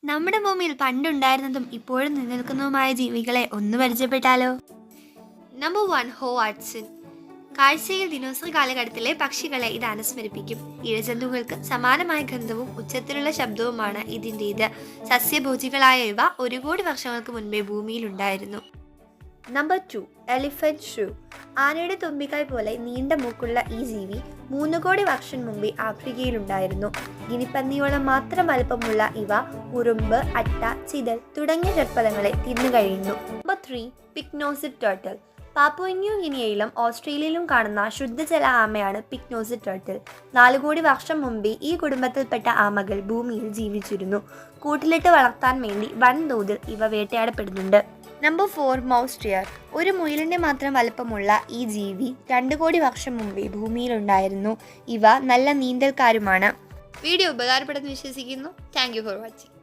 നമ്മുടെ ഭൂമിയിൽ പണ്ടുണ്ടായിരുന്നതും ഇപ്പോഴും നിലനിൽക്കുന്നതുമായ ജീവികളെ ഒന്ന് പരിചയപ്പെട്ടാലോ? നമ്പർ 1, ഹോവാർട്സിൻ. കാഴ്ചയിൽ ദിനോസർ കാലഘട്ടത്തിലെ പക്ഷികളെ ഇത് അനുസ്മരിപ്പിക്കും. ഇഴജന്തുക്കൾക്ക് സമാനമായ ഗന്ധവും ഉച്ചത്തിലുള്ള ശബ്ദവുമാണ് ഇതിൻ്റേത്. സസ്യഭോജികളായ ഇവ 1 കോടി വർഷങ്ങൾക്ക് മുൻപേ ഭൂമിയിലുണ്ടായിരുന്നു. Number 2, elephant shoe. ആനയുടെ തുമ്പിക്കായ് പോലെ നീണ്ട മൂക്കുള്ള ഈ ജീവി 3 കോടി വർഷം മുമ്പേ ആഫ്രിക്കയിലുണ്ടായിരുന്നു. ഗിനിപ്പന്നിയോളം മാത്രം വലുപ്പമുള്ള ഇവ ഉറുമ്പ്, അട്ട, ചിതൽ തുടങ്ങിയ ജഡ്പദങ്ങളെ തിന്നു കഴിയുന്നു. Number 3, pig nosed turtle. Papua New ഗിനിയയിലും ഓസ്ട്രേലിയയിലും കാണുന്ന ശുദ്ധജല ആമയാണ് പിക്നോസിഡ് ടേർട്ടിൽ. 4 കോടി വർഷം മുമ്പേ ഈ കുടുംബത്തിൽപ്പെട്ട ആമകൾ ഭൂമിയിൽ ജീവിച്ചിരുന്നു. കൂട്ടിലിട്ട് വളർത്താൻ വേണ്ടി വൻതോതിൽ ഇവ വേട്ടയാടപ്പെടുന്നുണ്ട്. Number 4, mouse dear. ഒരു മുയലിൻ്റെ മാത്രം വലുപ്പമുള്ള ഈ ജീവി 2 കോടി വർഷം മുമ്പേ ഭൂമിയിലുണ്ടായിരുന്നു. ഇവ നല്ല നീന്തൽക്കാരുമാണ്. വീഡിയോ ഉപകാരപ്പെടുന്നു വിശ്വസിക്കുന്നു. Thank you for watching.